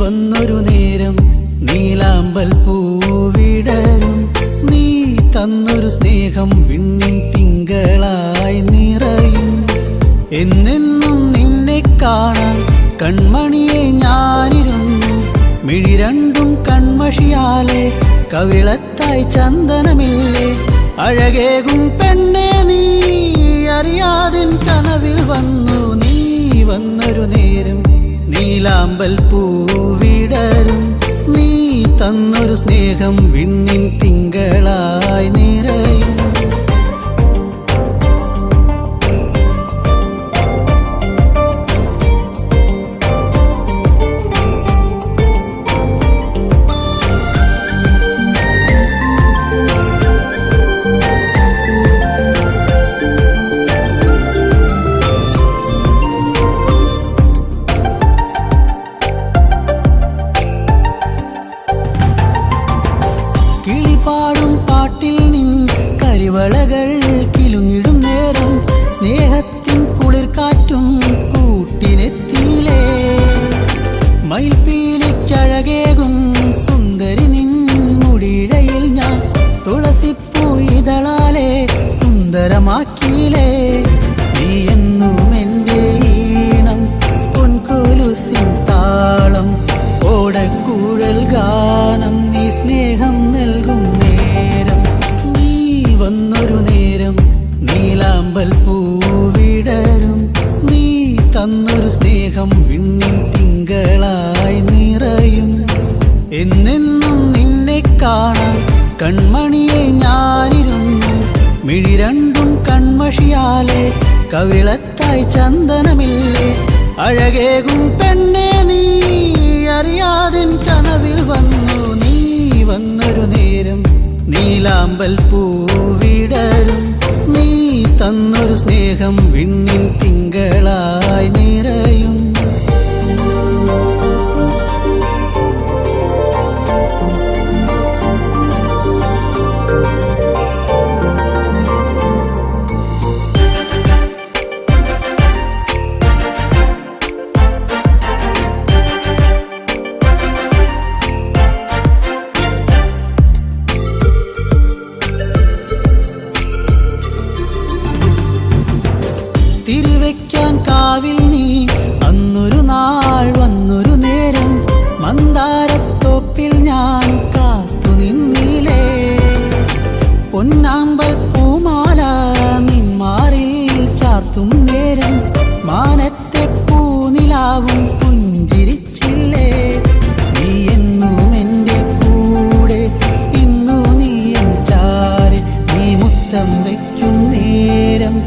വന്നൊരു നേരം നീലാമ്പൽ പൂവിടരും. നീ തന്നൊരു സ്നേഹം വിണ്ണിൻ തിങ്കളായി നിറയും. എന്നെന്നും നിന്നെ കാണാൻ കൺമണിയെ ഞാനിരുന്നു. മിഴി രണ്ടും കൺമഷിയാലെ കവിളത്തായി ചന്ദനമില്ലേ. അഴകേകും പെണ്ണെ നീ അറിയാതിൻ കനവിൽ വന്നു. നീ വന്നൊരു നേരം നീലാമ്പൽ പൂവിടരും. നീ തന്നൊരു സ്നേഹം വിണ്ണിൻ തിങ്കളായി നിറയും. പാടും പാട്ടിൽ നിൻ കരിവളകൾ കിലുങ്ങിടും നേരം സ്നേഹത്തിൻ കുളിർക്കാറ്റും കൂട്ടിനെത്തിയിലേ. മയിൽപ്പീലിക്കഴകേകും സുന്ദരി നിൻ മുടിയിഴയിൽ ഞാൻ തുളസിപ്പൂ ഇതളാലെ സുന്ദരമാക്കിയിലേ. നീ എന്നും എൻ്റെ ഈണം പൊൻകൊലുസിൻ താളം ഓടക്കൂഴൽ ഗാനം. നീ സ്നേഹം നൽകും നേരം. നീ വന്നൊരു നേരം നീലാമ്പൽ പൂവിടരും. നീ തന്നൊരു സ്നേഹം വിണ്ണിൻ തിങ്കളായി നിറയും. എന്നെന്നും നിന്നെ കാണാൻ കൺമണിയെ ഞാനിരുന്നു. മിഴി രണ്ടും കൺമഷിയാലെ കവിളത്തായി ചന്ദനമില്ലേ. അഴകേകും പെണ്ണെ നീ അറിയാതിൻ കനവിൽ വന്നു. നീ വന്നൊരു നേരം നീലാമ്പൽ പൂവിടരും. നീ തന്നൊരു സ്നേഹം വിണ്ണിൻ തിങ്കളായി നിറയും. തിരിവെക്കാൻ കാവിൽ നീ അന്നൊരു നാൾ വന്നൊരു നേരം മന്ദാരത്തോപ്പിൽ ഞാൻ കാത്തു നിന്നിലേ. പൊന്നാമ്പൽ പൂമാല നിന്മാറിൽ ചാർത്തും നേരം മാനത്തെ പൂനിലാവും പുഞ്ചിരിച്ചില്ലേ. നീ എന്നും എൻ്റെ കൂടെ ഇന്നു നീ എൻ ചാരെ. നീ മുത്തം വയ്ക്കും നേരം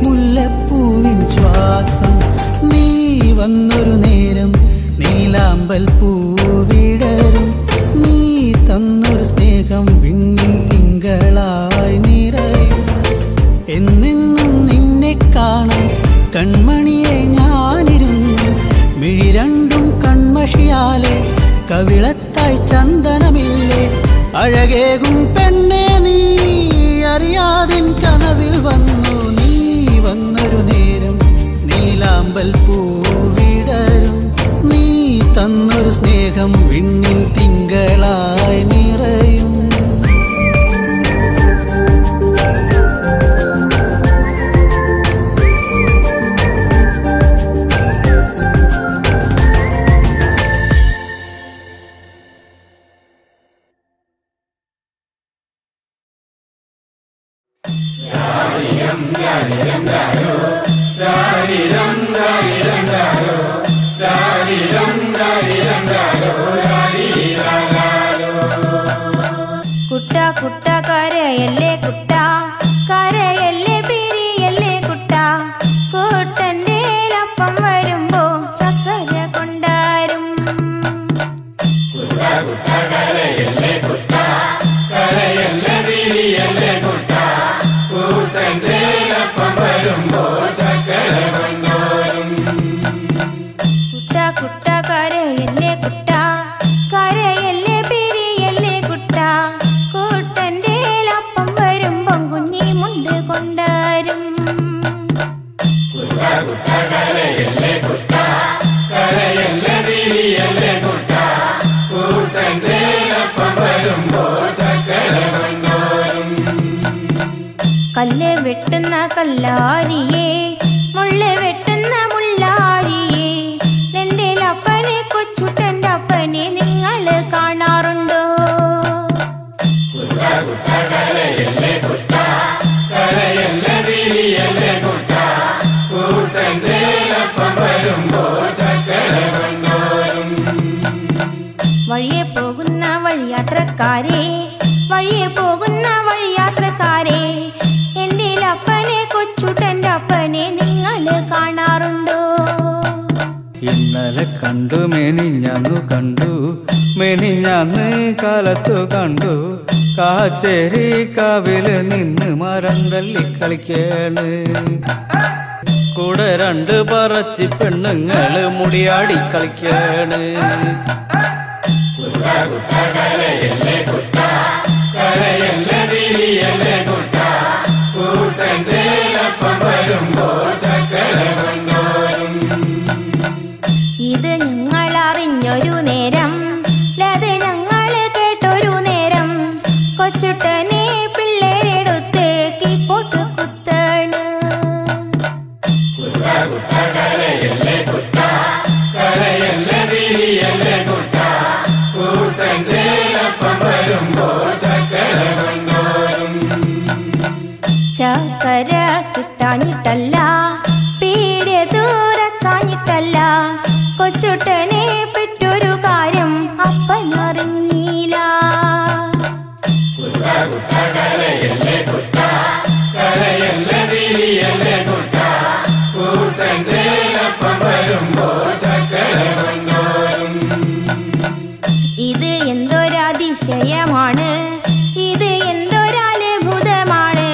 മുല്ലപ്പൂവിൻ ശ്വാസം. നീ വന്നൊരു നേരം നീലാമ്പൽ പൂവിടരും. നീ തന്നൊരു സ്നേഹം വിണ്ണിൻ തിങ്കളായി നിറയും. എന്നെന്നും നിന്നെ കാണാൻ കൺമണിയെ ഞാനിരുന്നു. മിഴി രണ്ടും കൺമഷിയാലെ കവിളത്തായി ചന്ദനമില്ലേ. അഴകേകും പെണ്ണെ നീ അറിയാതിൻ കനവിൽ വന്നു. നീ വന്നൊരു നേരം നീലാമ്പൽ പൂവിടരും. നീ തന്നൊരു സ്നേഹം വിണ്ണിൻ തിങ്കളായി നിറയും. കുട്ട കുട്ട കരയല്ലേ കുട്ട, കരയല്ലേ പിരിയല്ലേ കുട്ട. കൂട്ടൻ്റെ അപ്പം വരുമ്പോ ചക്കര കൊണ്ടാരും. കുട്ട കുട്ട കരയല്ലേ കുട്ട, കരയല്ലേ പിരിയല്ലേ കുട്ട. കൂട്ടൻ്റെ അപ്പം വരുമ്പോ ചക്കര കൊണ്ടാരും. കുട്ട കുട്ട കരയല്ലേ കുട്ട, കരയല്ലേ പിരിയല്ലേ കുട്ട. കൂട്ടൻ്റെ അപ്പം വരുമ്പം കുഞ്ഞി മുണ്ട് കൊണ്ടാരും. കുട്ട കുട്ട കരയല്ലേ കുട്ട, കരയല്ലേ പിരിയല്ലേ കുട്ട. വെട്ടുന്ന കല്ലാരിയേ മുള്ള് വെട്ടുന്ന മുള്ളാരിയേ എൻ്റെ അപ്പനെ കൊച്ചുട്ടൻ്റെ അപ്പനെ നിങ്ങൾ കാണാറുണ്ടോ? കരയല്ലേ കുട്ട കരയല്ലേ പിരിയല്ലേ കുട്ട കൂട്ടേലപ്പം വരുമ്പോൾ ചക്കര കൊണ്ടോരും. വഴിയെ പോകുന്ന വഴിയാത്രക്കാരെ വഴിയെ പോകുന്ന വഴിയാത്രക്കാരെ എൻ്റെ അപ്പനെ കൊച്ചുട്ടൻ്റെ അപ്പനെ നിങ്ങൾ കാണാറുണ്ടോ? ഇന്നലെ കണ്ടു മെനിഞ്ഞന്നു കണ്ടു മെനിഞ്ഞന്ന് കാലത്തു കണ്ടു കാച്ചേരി കാവില് നിന്ന് മരം തല്ലി കളിക്കാണ്. കൂടെ രണ്ട് പറച്ചി പെണ്ണുങ്ങള് മുടിയാടി കളിക്കാണ്. കരയല്ലേ കുട്ട കരയല്ലേ പിരിയല്ലേ കുട്ട കൂട്ടേലപ്പം വരുമ്പോൾ ചക്കര കൊണ്ടോരും. ഇത് ഞങ്ങൾ അറിഞ്ഞൊരു നേരം അത് ഞങ്ങൾ കേട്ടൊരു നേരം കൊച്ചുട്ടനെ പിള്ളേരെടുത്ത് കീപ്പോട്ട് കുത്താണ്. കരയല്ലേ കുട്ട കരയല്ലേ പിരിയല്ലേ കുട്ട കൂട്ടേലപ്പം വരുമ്പോൾ ചക്കര കൊണ്ടോരും. ചക്കര കിട്ടാഞ്ഞിട്ടല്ല പീടിയ ദൂരക്കാഞ്ഞിട്ടല്ല കൊച്ചുട്ടനെ പെട്ടൊരു കാര്യം അപ്പനറിഞ്ഞില്ല. കരയല്ലേ കുട്ട കരയല്ലേ പിരിയല്ലേ കുട്ട കൂട്ടേലപ്പം വരുമ്പോൾ ചക്കര കൊണ്ടോരും. ഇത് എന്തൊരതിശയമാണ് ഇത് എന്തൊരത്ഭുതമാണ്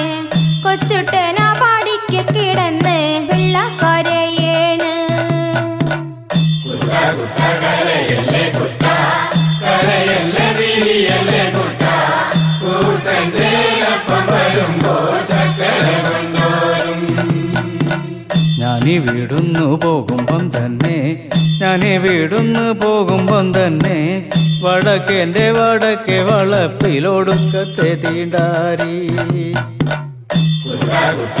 കൊച്ചുട്ടന പാടിക്ക് കിടന്ന് വെള്ളക്കരയേണ്. കരയല്ലേ കുട്ട കരയല്ലേ പിരിയല്ലേ കുട്ട കൂട്ടേലപ്പം വരുമ്പോൾ ചക്കര കൊണ്ടോരും. ഞാനീ വീടുന്നു പോകുമ്പം തന്നെ ഞാനീ വീടുന്നു പോകുമ്പം തന്നെ വടക്കേൻ്റെ വടക്കേ വളപ്പിലൊടുക്കത്തെ തീണ്ടാരി.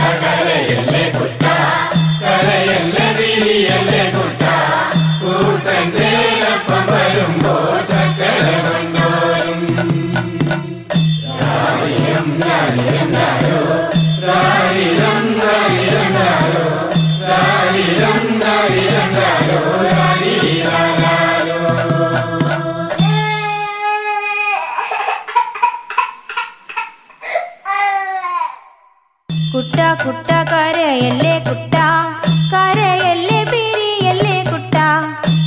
കരയല്ലേ കുട്ട കരയല്ലേ പിരിയല്ലേ കുട്ട കൂട്ടേലപ്പം വരുമ്പോൾ ചക്കര കൊണ്ടോരും. രാരിരം രാരിരം രാരോ രാരിരം രാരിരം രാരോ രാരിരം രാരിരം രാരോ രാരിരാരോ. കുട്ട കുട്ട കരയല്ലേ കുട്ട കരയല്ലേ പിരിയല്ലേ കുട്ട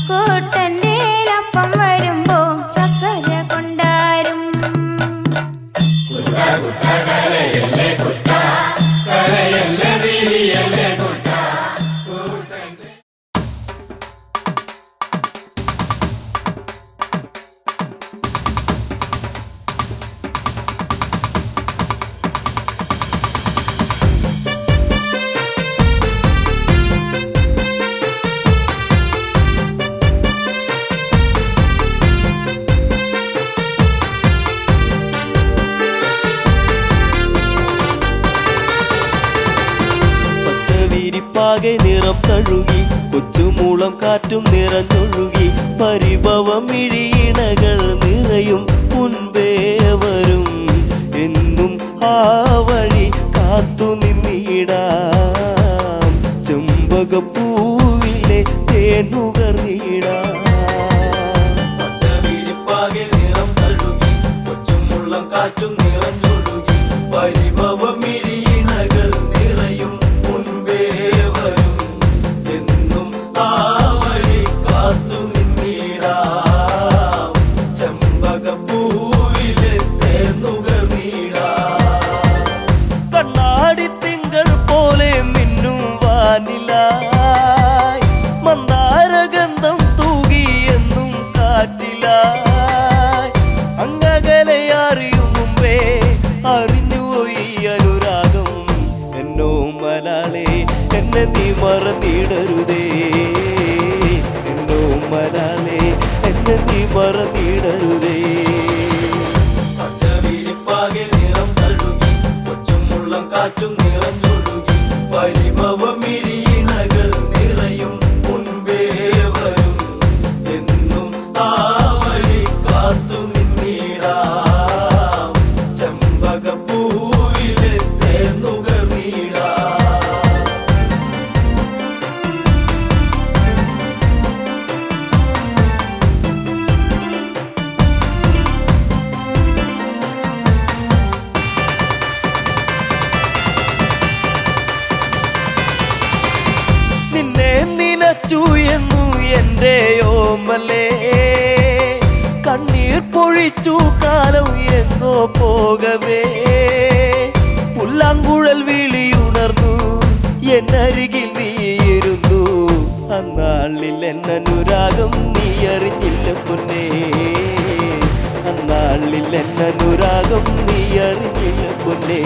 കൂട്ടൻ്റെ അപ്പം വരുമ്പോ ചക്കര കൊണ്ടാരും. കരയല്ലേ കുട്ട കരയല്ലേ പിരിയല്ലേ കുട്ട. ആകെ നിറം തഴുകി കൊച്ചുമൂളം കാറ്റും നിറഞ്ഞൊഴുകി പരിഭവം മിഴിയിണകൾ നിറയും മുൻപേ വരും എന്നും ആ വഴി കാത്തു നിന്നിടാം ചെമ്പകപ്പൂവിലെ തേനുകർന്നിടാം. പച്ചവിരിപ്പാകെ നിറം തഴുകി കൊച്ചുമൂളം കാറ്റും നിറഞ്ഞൊഴുകി പരിഭവം മിഴിയിണകൾ നിറയും മുൻപേ വരും എന്നും ആ വഴി കാത്തു നിന്നിടാം ചെമ്പകപ്പൂവിലെ തേനുകർന്നിടാം. കണ്ണാടി തിങ്കൾ പോലെ മിന്നും വാനിലായി മന്ദാരഗന്ധം തൂകി എന്നും കാറ്റിലായി അങ്ങകലെ അറിയും മുമ്പേ അറിഞ്ഞുപോയി അനുരാഗം എന്നോ മലാളെ എന്നെ നീ മറന്നിടരുതേ എന്നോ മലാളെ എന്നെ നീ മറന്നിടരുതേ. പച്ചവിരിപ്പാകെ നിറം തഴുകി കൊച്ചുമുള്ളം കാറ്റും നിറഞ്ഞു പിടിച്ചു കാലം എങ്ങോ പോകവേ പുല്ലാങ്കുഴൽ വിളിയുണർന്നു എന്നരികിൽ നീയിരുന്നു അന്നാളിൽ എന്നനുരാഗം നീ അറിഞ്ഞില്ല പൊന്നേ അന്നാളിൽ എന്നനുരാഗം നീ അറിഞ്ഞില്ല പൊന്നേ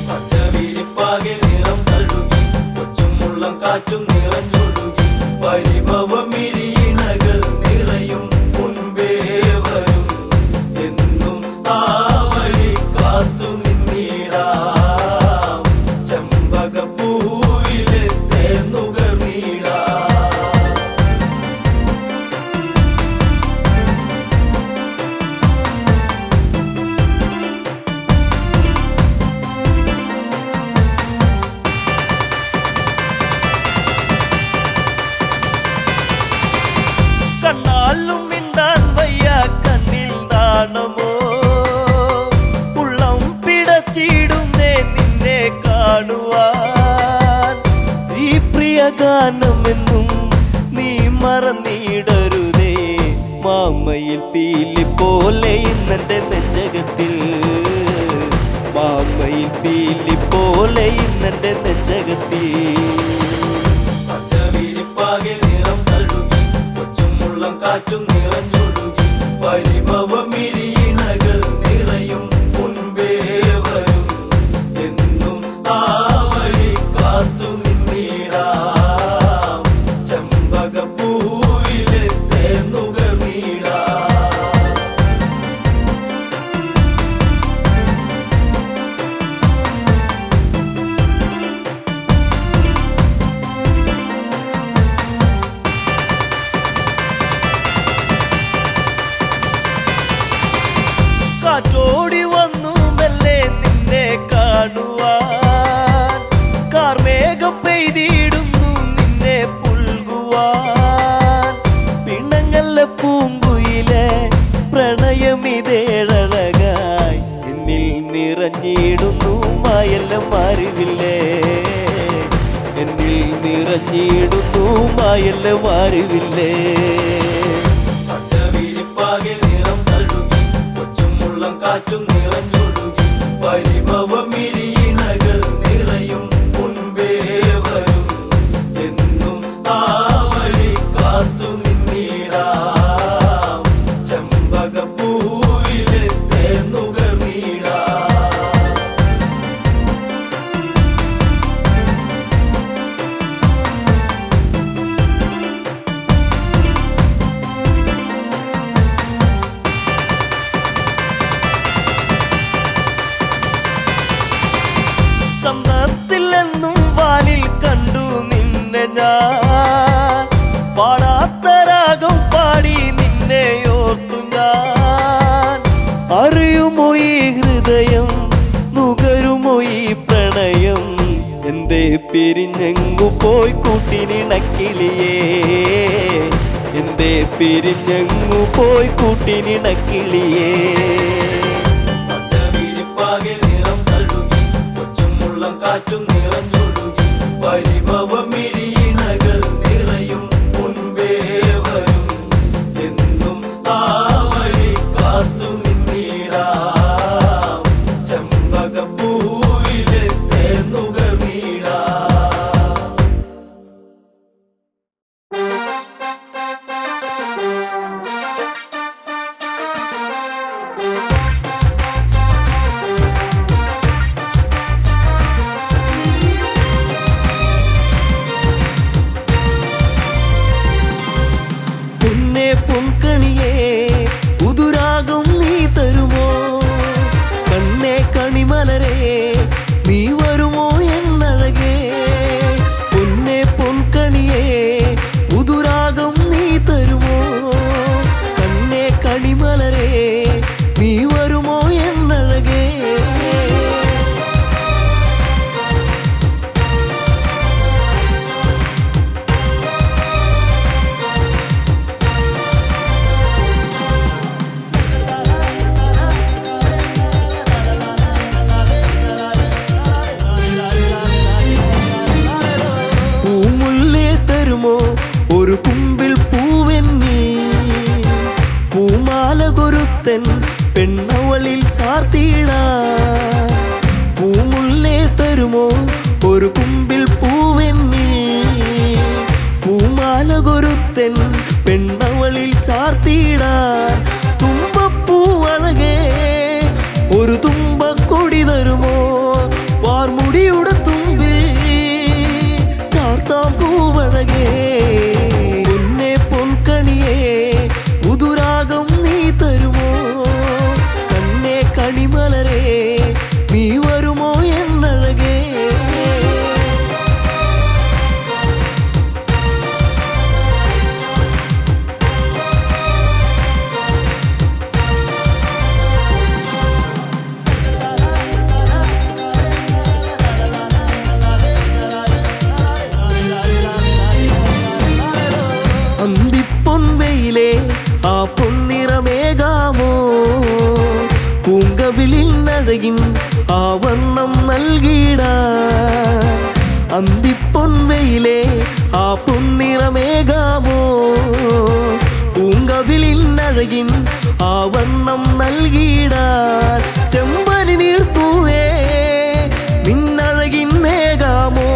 പച്ചവിരിപ്പാകെ നിറം തഴുകി കൊച്ചുമുള്ളം കാറ്റും നിറഞ്ഞൊഴുകി പരിഭവമിഴിയിണകൾ നിറയും മുൻപേ വരും എന്നും ആ വഴി കാത്തു നിന്നിടാം ചെമ്പകപ്പൂവിലെ തേന്നുകർന്നിടാം കണ്ണാലും മിണ്ടാൻ വയ്യ കണ്ണിൽ നാണമോ ഉള്ളം പിടച്ചിടുന്നേ നിന്നെ കാണുവാൻ ഈ പ്രിയ ഗാനമെന്നും നീ മറന്നിടരുതേ മാമയിൽ പീലി പോലെ ഇന്നെന്റെ നെഞ്ചകത്തിൽ മാമയിൽ പീലി പോലെ ഇന്നെന്റെ നെഞ്ചകത്തിൽ പച്ചവിരിപ്പാകെ നിറം തഴുകി കൊച്ചുമുള്ളം കാറ്റും നിറഞ്ഞൊഴുകി പരിഭവമിഴിയിണകൾ നിറയും മുൻപേ വരും എന്നും ആ വഴി കാത്തു നിന്നിടാം ചെമ്പകപ്പൂവിലെ തേന്നുകർന്നിടാം കാറ്റോടി വന്നു മെല്ലെ നിന്നെ കാണുവാൻ കാർമേഘം പെയ്തിടുന്നു നിന്നെ പുൽകുവാൻ പിണങ്ങല്ല പൂങ്കുയിലെ പ്രണയമിതേഴഴകായി എന്നിൽ നിറഞ്ഞിടുന്നു മായെല്ലാം അറിവില്ലേ എന്നിൽ നിറഞ്ഞിടുന്നു മായെല്ലാം അറിവില്ലേ പച്ചവിരിപ്പാകെ നിറം തഴുകി കൊച്ചുമുള്ളം കാറ്റും നിറഞ്ഞൊഴുകി പരിഭവമിഴിയിണകൾ നിറയും മുൻപേ വരും എന്നും ആ വഴി കാത്തു നിന്നിടാം ചെമ്പകപ്പൂവിലെ തേന്നുകർന്നിടാം ചന്തത്തിലെന്നും വാനിൽ കണ്ടു നിന്നെ ഞാൻ പാടാത്ത രാഗം പാടി നിന്നെ ഓർത്തു ഞാൻ അറിയുമോ ഈ ഹൃദയം നുകരുമോ ഈ പ്രണയം എന്തേ പിരിഞ്ഞെങ്ങു പോയി കൂട്ടിനിണക്കിളിയേ എന്തേ പിരിഞ്ഞെങ്ങു പോയി കൂട്ടിനിണക്കിളിയേ പച്ചവിരിപ്പാകെ നിറം തഴുകി കൊച്ചുമുള്ളം കാറ്റും നിറഞ്ഞൊഴുകി പരിഭവമിഴിയിണകൾ നിറയും മുൻപേ വരും എന്നും ആ വഴി കാത്തു നിന്നിടാം ചെമ്പകപ്പൂവിലെ തേന്നുകർന്നിടാം പൊന്നേ പൊൻകണിയേ പുതുരാഗം നീ തരുമോ കണ്ണേ കണിമലരേ നീ വരുമോ എന്നഴകേ പൊന്നേ പൊൻകണിയേ പുതുരാഗം നീ തരുമോ കണ്ണേ കണിമലരേ നീ വരുമോ എന്നഴകേ പൂമുല്ലയൊരുത്തൻ പെണ്ണവളിൽ ചാർത്തിയിടാ പൂമുല്ലേ തരുമോ ഒരു കുമ്പിൽ പൂവെന്നിൽ പൂമാലകൊരുത്തൻ പെണ്ണവളിൽ ചാർത്തിയിടാ തുമ്പപ്പൂവഴകേ ഒരു തുമ്പക്കൊടി തരുമോ വാർമുടിയുടെ തുമ്പിൽ ചാർത്താം പൂവഴകേ പൊന്നെ പൊൻകണിയേ പുതുരാഗം നീ തരുമോ കണ്ണേ കണിമലരേ നീ വരുമോ എന്നഴകേ അന്തിപ്പൊൻവെയിലേ ആ പൊന്നിറമേകാമോ പൂങ്കവിളിൽ നഴകിൻ ആ വർണ്ണം നൽകിടാ അന്തിപ്പൊൻവെയിലേ ആ പൊന്നിറമേകാമോ പൂങ്കവിളിൽ നഴകിൻ ആ വർണ്ണം നൽകിടാ ചെമ്പനി നീർപ്പൂവേ നിന്നഴകിൻ മേകാമോ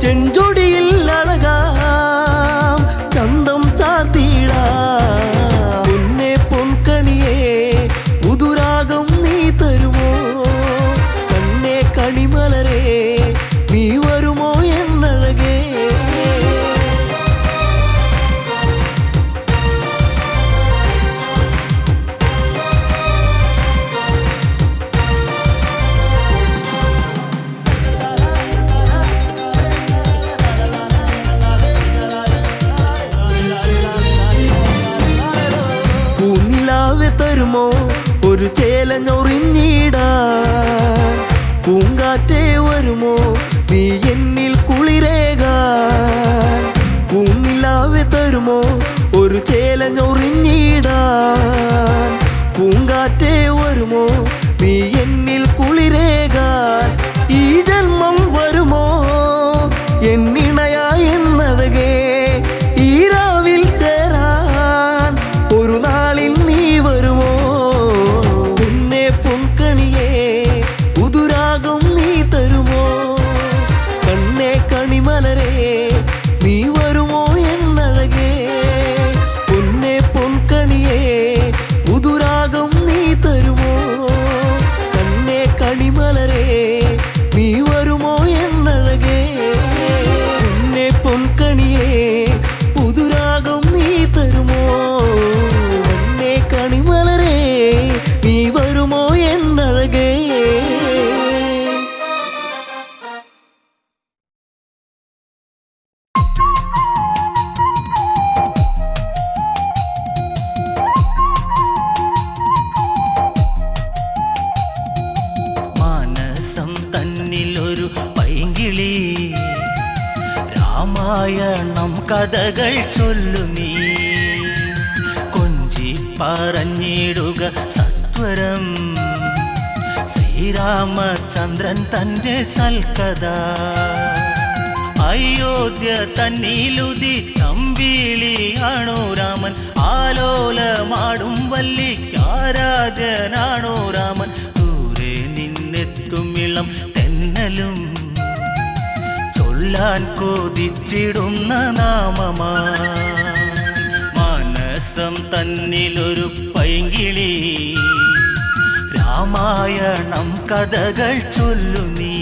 ചെഞ്ചൊടിയിൽ അഴകാം ചന്തം ചാർത്തിടാ പൊന്നെ പൊൻകണിയേ പുതുരാഗം നീ തരുമോ കണ്ണേ കണിമലരേ നീ വരുമോ എന്നഴകേ പൂനിലാവെ തരുമോ ഒരു ചേലഞ്ഞൊറിഞ്ഞിടാ പൂങ്കാറ്റേ വരുമോ നീ എന്നിൽ കുളിരേകാൻ പൂനിലാവെ തരുമോ ഒരു ചേലഞ്ഞൊറിഞ്ഞിടാൻ പൂങ്കാറ്റേ വരുമോ നീ എന്നിൽ കുളിരേകാൻ ഈ ജന്മം വരുമോ എന്നിണയാ എന്നഴകേ ഈ രാവിൽ ചേരാൻ ഒരു നാളിൽ നീ വരുമോ പൊന്നെ പൊൻകണിയേ പുതുരാഗം നീ തരുമോ കണ്ണേ കണിമലരേ നീ വരുമോ എന്നഴകേ പൊന്നെ പൊൻകണിയേ പുതുരാഗം നീ തരുമോ കണ്ണേ കണിമലരേ നീ വരുമോ എന്നഴകേ പൊന്നെ പൊൻകണിയേ പുതുരാഗം നീ തരുമോ കണ്ണേ കണിമലരേ നീ വരുമോ എന്നഴകേ മാനസം തന്നിലൊരു പൈങ്കിളി രാമായണം കഥകൾ ചൊല്ലു നീ കൊഞ്ചി പറഞ്ഞിടുക സത്വരം ശ്രീരാമചന്ദ്രൻ തന്റെ സൽക്കഥ അയോധ്യ തന്നിലുതി അമ്പിളിയാണോ രാമൻ ആലോലമാടും വല്ലിക്കാരാധ്യനാണോ രാമൻ ദൂരെ നിന്നെത്തുമിളം തെന്നലും ചൊല്ലാൻ കൊതിച്ചിടുന്ന നാമമാ മാനസം തന്നിലൊരു പൈങ്കിളി രാമായണം കഥകൾ ചൊല്ലു നീ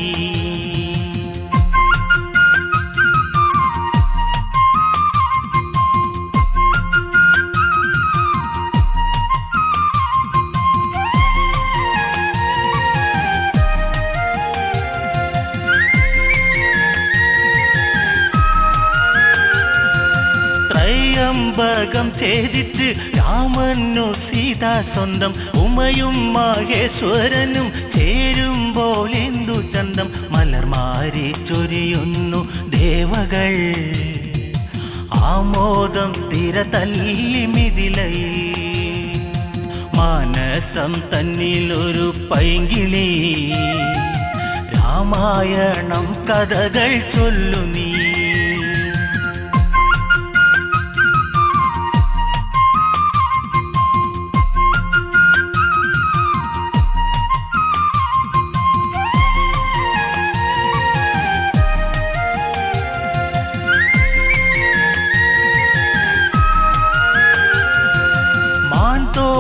ത്രയംബകം ഛേദിച്ച് രാമനു സീത സ്വന്തം ഉമയും മഹേശ്വരനും ചേരുമ്പോൾ എന്തു ചന്തം മലർമാരി ചൊരിയുന്നു ദേവകൾ ആമോദം തിര തല്ലി മിഥിലയിൽ മാനസം തന്നിലൊരു പൈങ്കിളി രാമായണം കഥകൾ ചൊല്ലു നീ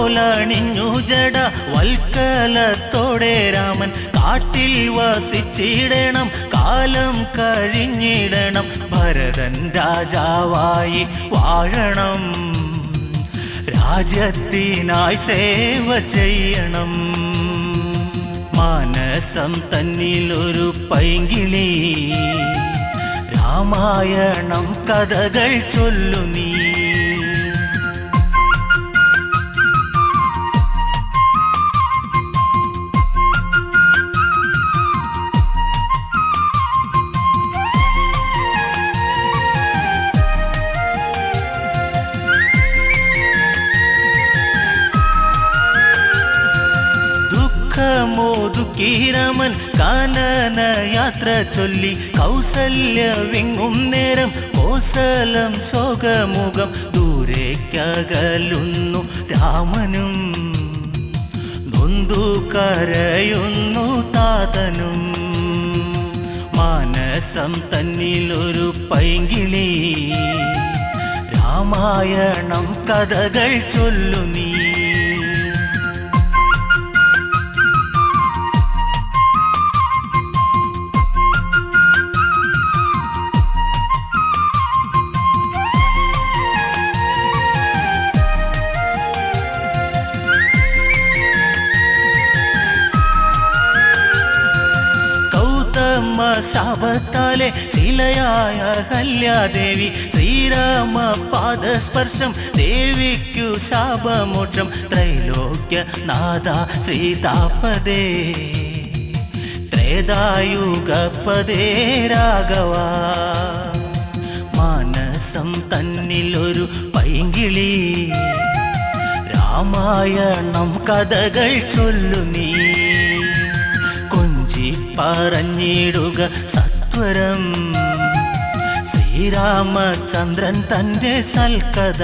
പോലണിഞ്ഞു ജട വൽക്കലത്തോടെ രാമൻ കാട്ടിൽ വസിച്ചിടണം കാലം കഴിഞ്ഞിടണം ഭരതൻ രാജാവായി വാഴണം രാജ്യത്തിനായി സേവ ചെയ്യണം മാനസം തന്നിലൊരു പൈങ്കിളി രാമായണം കഥകൾ ചൊല്ലു നീ മോദുക്കീരമൻ കാനന യാത്ര ചൊല്ലി കൗസല്യവിങ്ങും നേരം കോസലം ശോകമുഖം ദൂരേക്കകലുന്നു രാമനും നൊന്തു കരയുന്നു താതനും മാനസം തന്നിലൊരു പൈങ്കിളി രാമായണം കഥകൾ ചൊല്ലു നീ ശാപത്താലെ ശിലയായ കല്യാദേവി ശ്രീരാമ പാദസ്പർശം ദേവിക്കു ശാപമോക്ഷം ത്രൈലോക്യനാഥ ശ്രീതാപദേ ത്രേതായുഗപദേ രാഘവ മാനസം തന്നിലൊരു പൈങ്കിളി രാമായണം കഥകൾ ചൊല്ലു നീ പറഞ്ഞിടുക സത്വരം ശ്രീരാമചന്ദ്രൻ തന്റെ സൽക്കഥ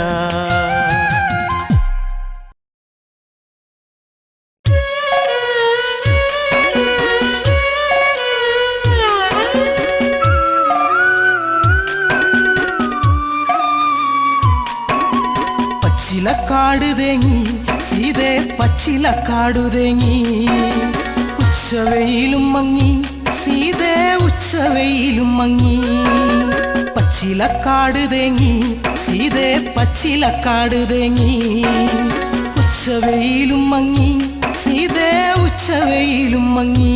പച്ചിലക്കാട് തേങ്ങി സീതേ പച്ചിലക്കാടു തേങ്ങി ഉച്ചവെയിലും മങ്ങി സീതേ ഉച്ചവെയിലും മങ്ങി പച്ചിലക്കാട് തേങ്ങി സീതേ പച്ചിലക്കാട് തേങ്ങി ഉച്ചവെയിലും മങ്ങി സീതേ ഉച്ചവെയിലും മങ്ങി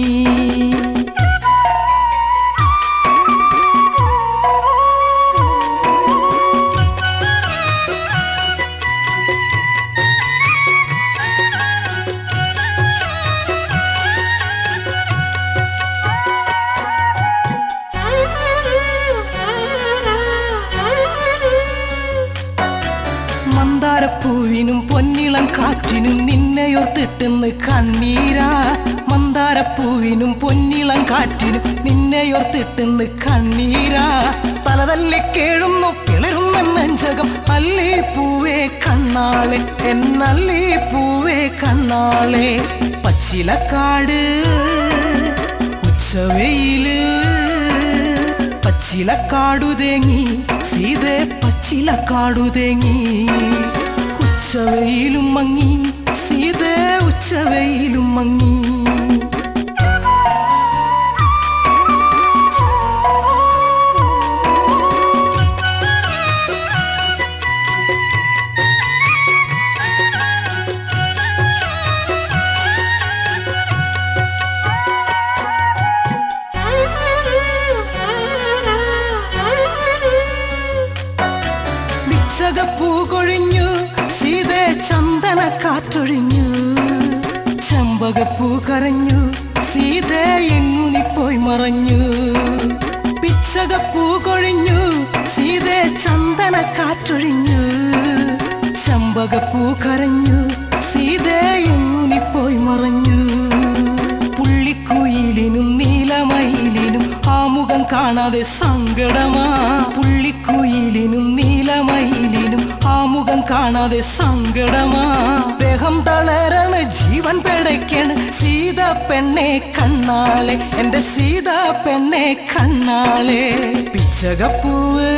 മന്ദാരപ്പൂവിനും പൊന്നിളം കാറ്റിനും നിന്നെയോർത്തിട്ടെന്ന് കണ്ണീരാ മന്ദാരപ്പൂവിനും പൊന്നിളം കാറ്റിനും നിന്നെയോർത്തിട്ടെന്ന് കണ്ണീരാ തലതല്ലി കേഴുന്നു കിളരുന്ന നെഞ്ചകം അല്ലി പൂവേ കണ്ണാളെ എന്നല്ലി പൂവേ കണ്ണാളെ പച്ചിലക്കാട് ഉച്ചവെയില് പച്ചിലക്കാടു തേങ്ങി സീതേ പച്ചിലക്കാടു തേങ്ങി ഉച്ചവെയിലും മങ്ങി സീതേ ഉച്ചവെയിലും മങ്ങി ചകപ്പൂ കൊഴിഞ്ഞു സീതേ ചന്ദന കാറ്റൊഴിഞ്ഞു ചെമ്പകപ്പൂ കരഞ്ഞു സീതേ എങ്ങുനിപ്പോയി മറഞ്ഞു പിച്ചകപ്പൂ കൊഴിഞ്ഞു സീതേ ചന്ദന കാറ്റൊഴിഞ്ഞു ചെമ്പകപ്പൂ കരഞ്ഞു സീതേ എങ്ങുനിപ്പോയി മറഞ്ഞു പുള്ളിക്കുയിലിനും നീലമയിലിനും ആ മുഖം കാണാതെ സങ്കടമാ പുള്ളിക്കുയിലിനും നീലമയിലിനും ആ മുഖം കാണാതെ സങ്കടമാ ദേഹം തളരാണ് ജീവൻ പിടയ്ക്കാണ് സീത പെണ്ണെ കണ്ണാളെ എന്റെ സീത പെണ്ണെ കണ്ണാളെ പിച്ചകപ്പൂവ്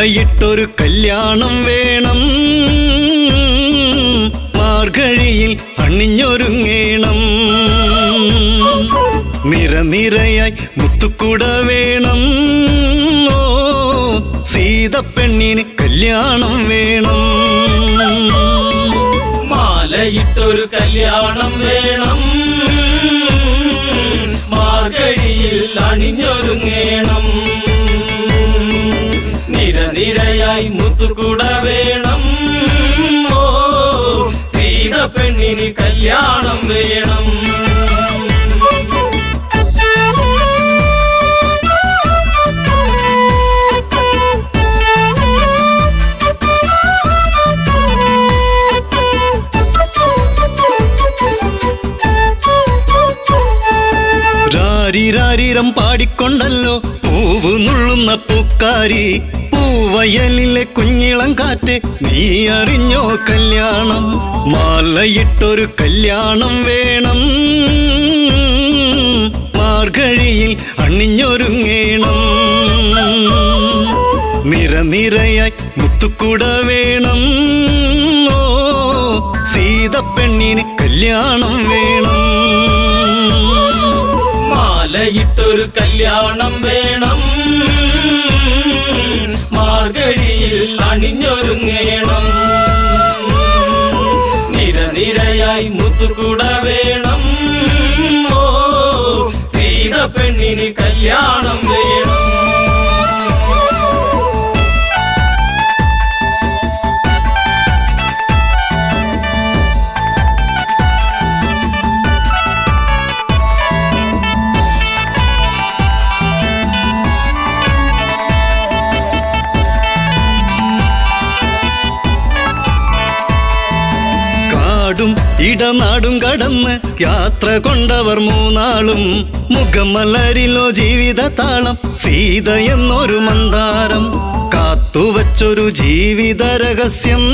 മാലയിട്ടൊരു കല്യാണം വേണം, മാർഗഴിയിൽ അണിഞ്ഞൊരുങ്ങേണം. നിരനിരയായി മുത്തുക്കുട വേണം, ഓ സീതപ്പെണ്ണിന് കല്യാണം വേണം. മാലയിട്ടൊരു കല്യാണം വേണം, മാർഗഴിയിൽ അണിഞ്ഞൊരുങ്ങേണം. നിരനിരയായി മുത്തുകുട വേണം, ഓ സീതപ്പെണ്ണിന് കല്യാണം വേണം. രാരിരാരിരം പാടിക്കൊണ്ടല്ലോ പൂവ് നുള്ളുന്ന പൂക്കാരി, പൂവയലിലെ കുഞ്ഞിളം കാറ്റ് നീ അറിഞ്ഞോ കല്യാണം. മാലയിട്ടൊരു കല്യാണം വേണം, മാർഗഴിയിൽ അണിഞ്ഞൊരുങ്ങേണം. നിരനിരയായി മുത്തുക്കുട വേണം, ഓ സീതപ്പെണ്ണിന് കല്യാണം വേണം. മാലയിട്ടൊരു കല്യാണം വേണം, മാർഗഴിയിൽ അണിഞ്ഞൊരുങ്ങേണം. നിരനിരയായി മുത്തുകുട വേണം, ഓ സീതപ്പെണ്ണിന് കല്യാണം വേണം. ഇടനാടും കടന്ന് യാത്ര കൊണ്ടവർ മൂന്നാളും, മുഖമലരിലോ ജീവിത താളം സീത എന്നൊരു മന്ദാരം. കാത്തുവച്ചൊരു ജീവിത രഹസ്യം,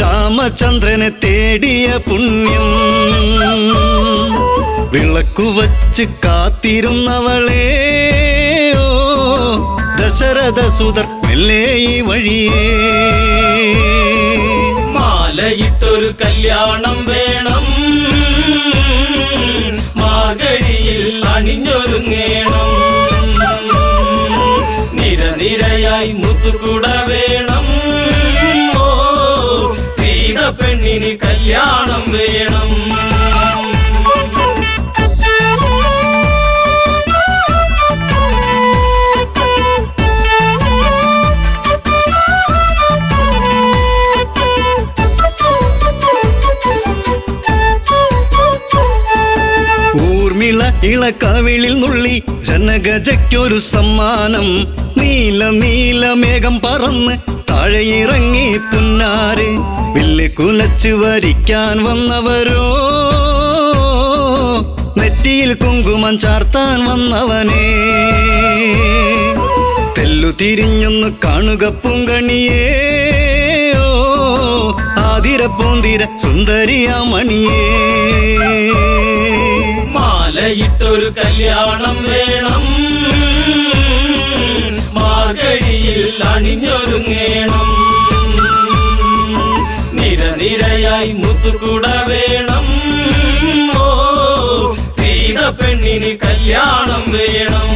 രാമചന്ദ്രനെ തേടിയ പുണ്യം. വിളക്കുവച്ച് കാത്തിരുന്നവളെ, ഓ ദശരഥ സുതർ മെല്ലെ ഈ വഴിയേ. മാലയിട്ടൊരു കല്യാണം വേണം, മാർഗഴിയിൽ അണിഞ്ഞൊരുങ്ങേണം. നിരനിരയായി മുത്തുകുട വേണം, ഓ സീതപ്പെണ്ണിന് കല്യാണം വേണം. ഇളക്കവിളിൽ നുള്ളി ജനഗജയ്ക്കൊരു സമ്മാനം. നീല നീല മേഘം പറന്ന് താഴെയിറങ്ങി പുന്നാരെ, വില്ല് കുലച്ച് വരിക്കാൻ വന്നവരോ നെറ്റിയിൽ കുങ്കുമം ചാർത്താൻ വന്നവനെ. തെല്ലു തിരിഞ്ഞൊന്ന് കാണുക പൂങ്കണിയേ, ഓ ആതിര പൂന്തിര സുന്ദരിയാമണിയേ. മാലയിട്ടൊരു കല്യാണം വേണം, മാർഗഴിയിൽ അണിഞ്ഞൊരുങ്ങേണം. നിരനിരയായി മുത്തുകുട വേണം, ഓ സീതപ്പെണ്ണിന് കല്യാണം വേണം.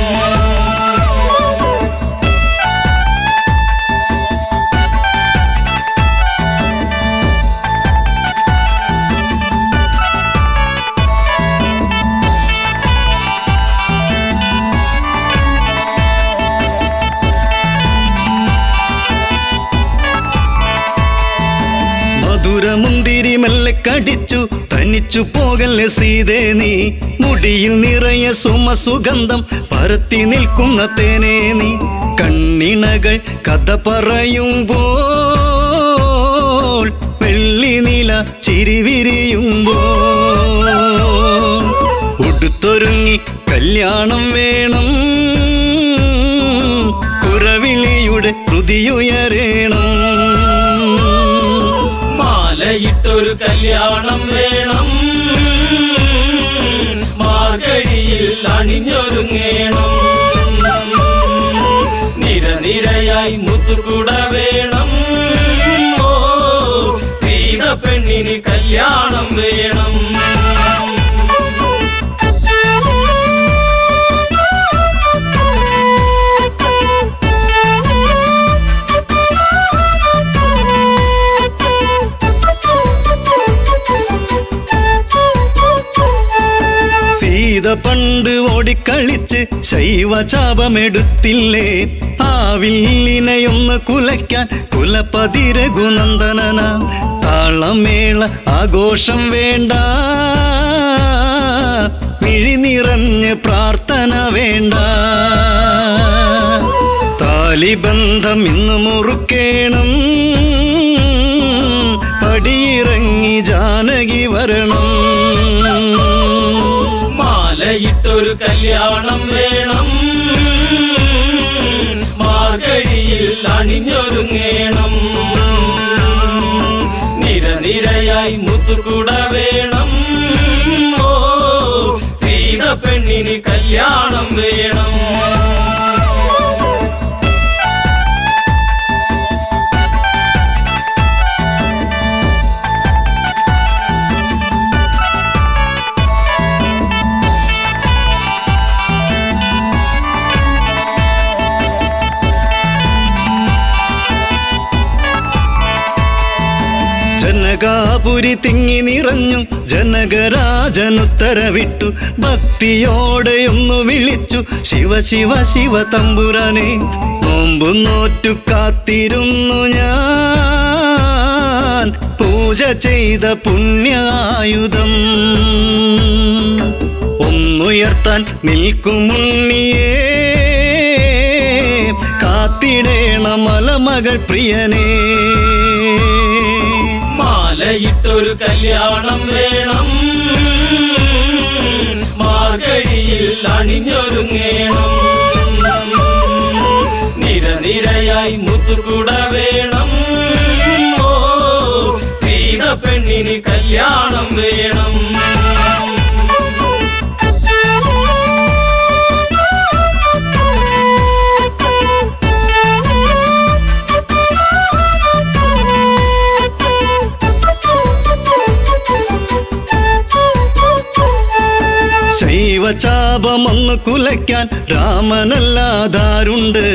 മുന്തിരി മെല്ലെ കടിച്ചു തനിച്ചു പോകല്ലേ സീതേ നീ. മുടിയിൽ നിറയെ സുമസുഗന്ധം പരത്തി നിൽക്കുന്ന തേനേ നീ. കണ്ണിണകൾ കഥ പറയുമ്പോൾ വെള്ളി നില ചിരിവിരിയുമ്പോൾ, ഉടുത്തൊരുങ്ങി കല്യാണം വേണം, കുരവിളിയുടെ ഹൃതിയുയരേണം. മാലയിട്ടൊരു കല്യാണം വേണം, മാർഗഴിയിൽ അണിഞ്ഞൊരുങ്ങേണം. നിരനിരയായി മുത്തുകൂട വേണം. ഓ സീത പെണ്ണിന് കല്യാണം വേണം. സീത പണ്ട് ഓടിക്കളിച്ച് ശൈവചാപമെടുത്തില്ലേ, ആ വില്ലിനെയൊന്ന് കുലയ്ക്കാൻ കുലപതി രഘുനന്ദനന. താളമേള ആഘോഷം വേണ്ട, മിഴി നിറഞ്ഞ് പ്രാർത്ഥന വേണ്ട. താലിബന്ധം ഇന്ന് മുറുക്കേണം, പടിയിറങ്ങി ജാനകി വരണം. മാലയിട്ടൊരു കല്യാണം വേണം, മാർഗഴിയിൽ അണിഞ്ഞൊരുങ്ങേണം. നിരനിരയായി മുത്തുകൂട വേണം. ഓ സീത പെണ്ണിന് കല്യാണം വേണം. ജനകാപുരി തിങ്ങി നിറഞ്ഞു, ജനകരാജനുത്തരവിട്ടു. ഭക്തിയോടെയൊന്നു വിളിച്ചു, ശിവ ശിവ ശിവ തമ്പുരാനെ. നോമ്പു നോറ്റു കാത്തിരുന്നു ഞാൻ, പൂജ ചെയ്ത പുണ്യായുധം ഒന്നുയർത്താൻ നിൽക്കുമുണ്ണിയേ. കാത്തിടേണ മലമകൾ പ്രിയനേ. മാലയിട്ടൊരു കല്യാണം വേണം, മാർഗഴിയിൽ അണിഞ്ഞൊരുങ്ങേണം. നിരനിരയായി മുത്തുകൂട വേണം. ഓ സീത പെണ്ണിന് കല്യാണം വേണം. ശൈവചാപമൊന്നു കുലയ്ക്കാൻ രാമനല്ലാതാരുണ്ട്,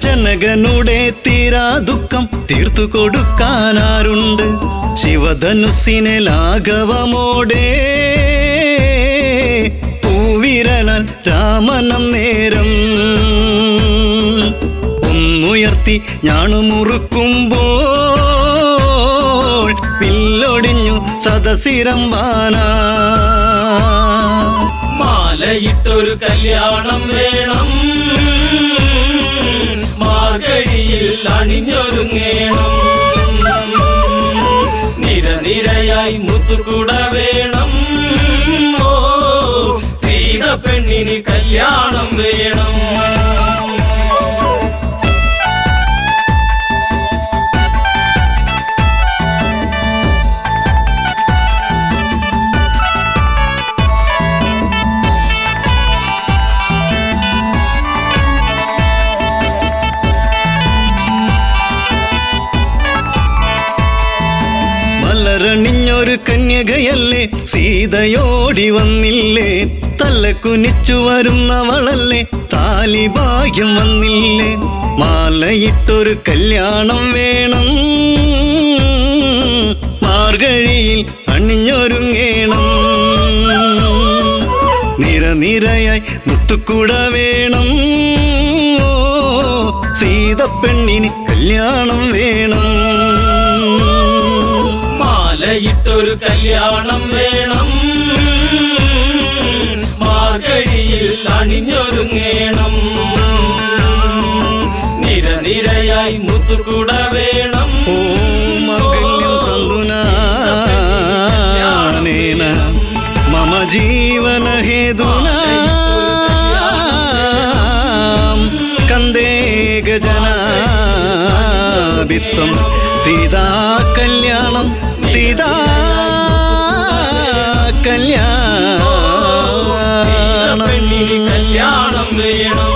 ജനകനുടെ തീരാ ദുഃഖം തീർത്തു കൊടുക്കാനാരുണ്ട്. ശിവധനുസിനെ ലാഘവമോടെ പൂവിരലാൽ രാമനം നേരം ഒന്നുയർത്തി ഞാണുമുറുക്കുമ്പോൾ വില്ലൊടിഞ്ഞു സദസിരമ്പാന. മാലയിട്ടൊരു കല്യാണം വേണം, മാർഗഴിയിൽ അണിഞ്ഞൊരുങ്ങേണം. നിരനിരയായി മുത്തുകൂട വേണം. ഓ സീത പെണ്ണിന് കല്യാണം വേണം. മലരണിഞ്ഞൊരു കന്യകയല്ലേ, സീതയോടി വന്നില്ലേ. തല കുനിച്ചു വരുന്നവളല്ലേ, താലിഭാഗ്യം വന്നില്ലേ. മാലയിട്ടൊരു കല്യാണം വേണം, മാർഗഴിയിൽ അണിഞ്ഞൊരുങ്ങേണം. നിരനിരയായി മുത്തുകൂട വേണം. ഓ സീത പെണ്ണിന് കല്യാണം വേണം. മാലയിട്ടൊരു കല്യാണം വേണം, മാർഗഴിയിൽ അണിഞ്ഞൊരുങ്ങേണം. നിരനിരയായി മുത്തുകൂട വേണം. ഓ മംഗല്യം തന്തുനാനേന മമ ജീവന ഹേതുനാ കന്ദേ ഗജനാഭിത്വം. സീതാ കല്യാണം, സീതാ കല്യാണം. കല്യാണം വേണം.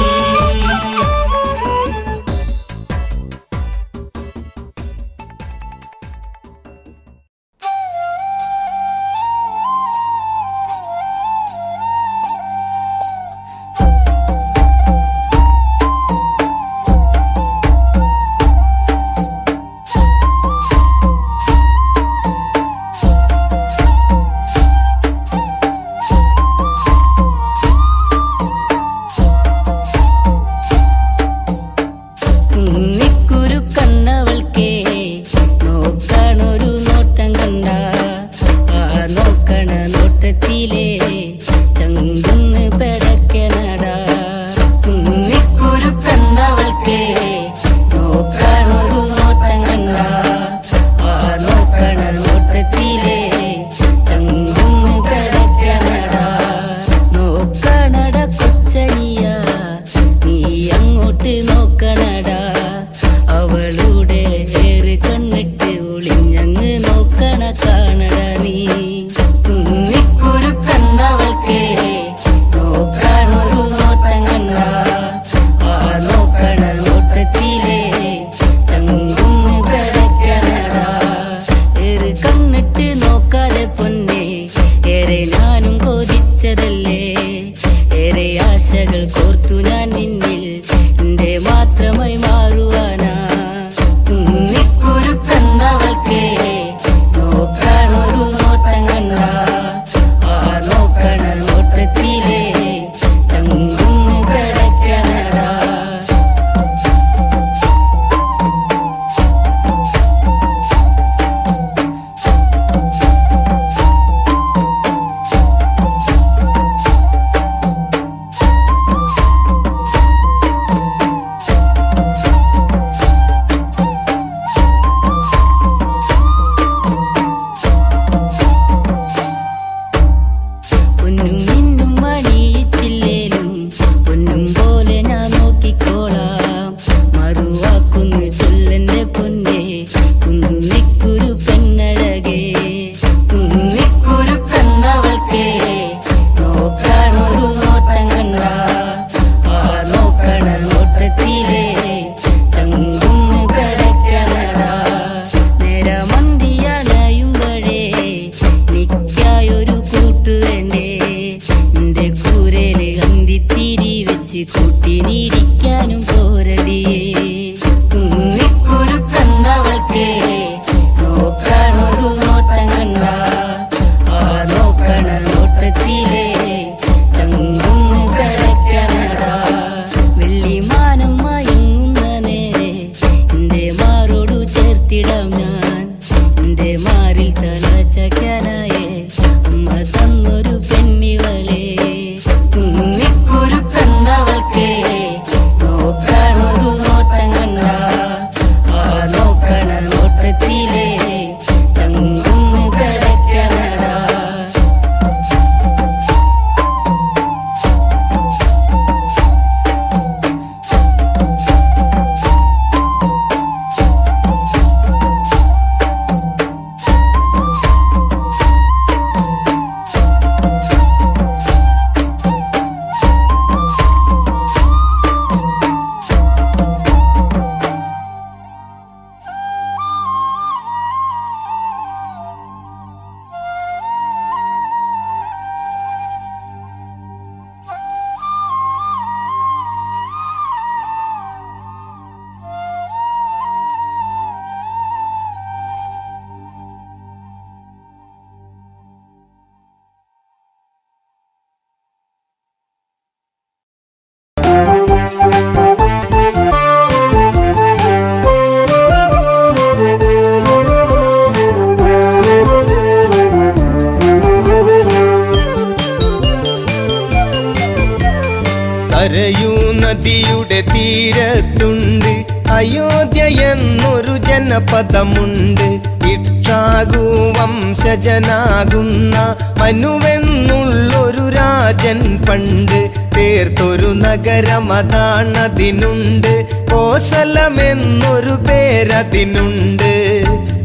നദിയുടെ തീരത്തുണ്ട് അയോധ്യ എന്നൊരു ജനപദമുണ്ട്. ഇക്ഷാകു വംശജനാകുന്ന മനുവെന്നുള്ളൊരു രാജൻ പണ്ട് തീർത്തൊരു നഗരമതാണതിനുണ്ട്. കോസലമെന്നൊരു പേരതിനുണ്ട്.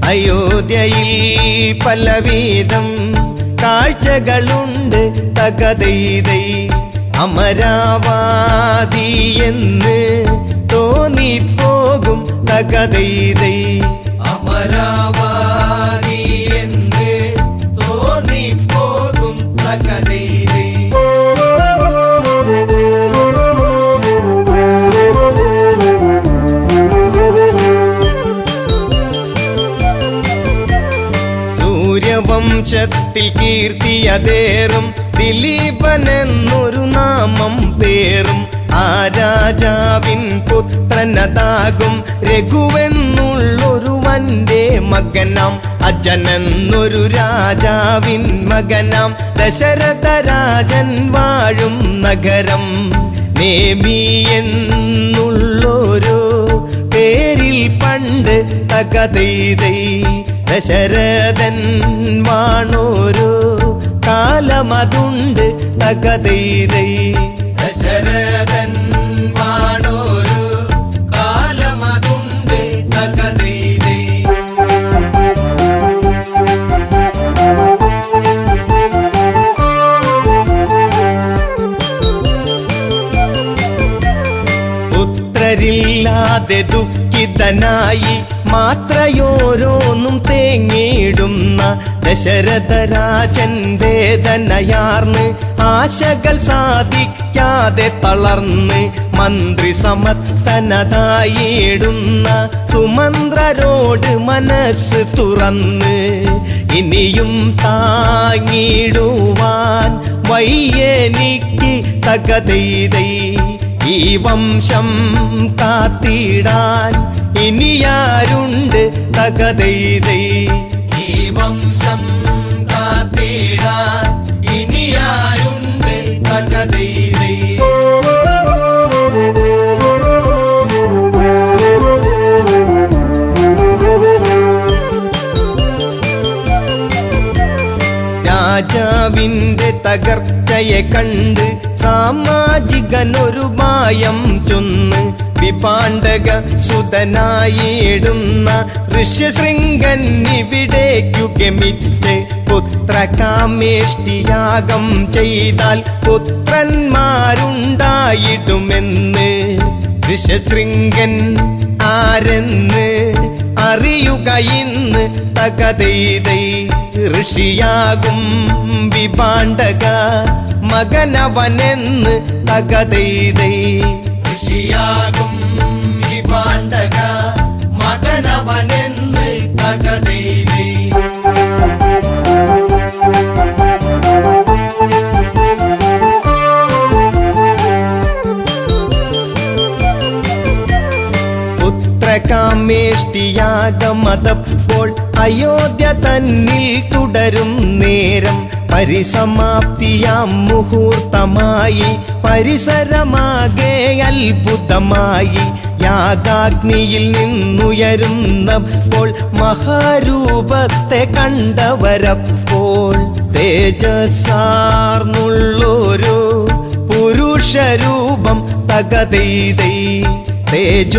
അയോധ്യയിൽ പലവിധം കാഴ്ചകളുണ്ട്. തകതൈതൈ അമരാവാതി എന്ന് തോന്നിപ്പോകും. തകതൈതൈ അമരാവാതി എന്ന് തോന്നിപ്പോകും. തകതൈതൈ സൂര്യവംശത്തിൽ കീർത്തിയതേറും ദിലീപനെന്നൊരു നാമം പേറും. ആ രാജാവിൻ പുത്രനതാകും രഘുവെന്നുള്ളൊരു വന്റെ മകനാം. അജനെന്നൊരു രാജാവിൻ മകനാം. ദശരഥ രാജൻ വാഴും നഗരം നേമി എന്നുള്ളൊരു പേരിൽ പണ്ട് തകതൈതൈ ദശരഥൻ വാണോരു കാലമതുണ്ട്. തകതൈതൈ ദശരഥൻ വാണോരു കാലമതുണ്ട്. തകതൈതൈ പുത്രരില്ലാതെ ദുഃഖിതനായി മാത്രയോരോന്നും തേങ്ങിയിടുന്ന ദശരഥരാജൻ വേദനയാർന്ന് ആശകൾ സാധിക്കാതെ തളർന്ന് മന്ത്രി സമത്തനതായിടുന്ന സുമന്ത്രരോട് മനസ്സ് തുറന്ന് ഇനിയും താങ്ങിടുവാൻ വയ്യെനിക്ക് തകതൈതൈ ഈ വംശം കാത്തിടാൻ ഇനിയാരുണ്ട്. തകതൈതൈ ഈ വംശം കാത്തിടാൻ ഇനിയാരുണ്ട്. തകതൈതൈ രാജാവിന്റെ തകർച്ചയെ കണ്ട് സാമാജികനൊരു മായം ചൊന്ന് വിപാണ്ഡക സുതനായിടുന്ന ഋഷ്യശൃംഗൻ ഇവിടേക്കു ഗമിച്ച് പുത്രകാമേഷ്ടിയാഗം ചെയ്താൽ പുത്രന്മാരുണ്ടായിടുമെന്ന് ഋഷ്യശൃംഗൻ ആരെന്ന് അറിയുക ഇന്ന്. തകതൈതൈ ഋഷിയാകും വിപാണ്ഡക മകനവനെന്ന്. തകതൈതൈ ഋഷിയാകും വിപാണ്ഡക മകനവനെന്ന്. തകതൈതൈ പുത്രകാമേഷ്ടിയാഗമതപ്പോൾ അയോധ്യ തന്നിൽ തുടരും നേരം പരിസമാപ്തിയാം മുഹൂർത്തമായി പരിസരമാകെ അത്ഭുതമായി. യാഗാഗ്നിയിൽ നിന്നുയരുന്നപ്പോൾ മഹാരൂപത്തെ കണ്ടവരപ്പോൾ തേജസ്സാർന്നുള്ളൊരു പുരുഷരൂപം. തകതൈതൈ തേജോമായനായി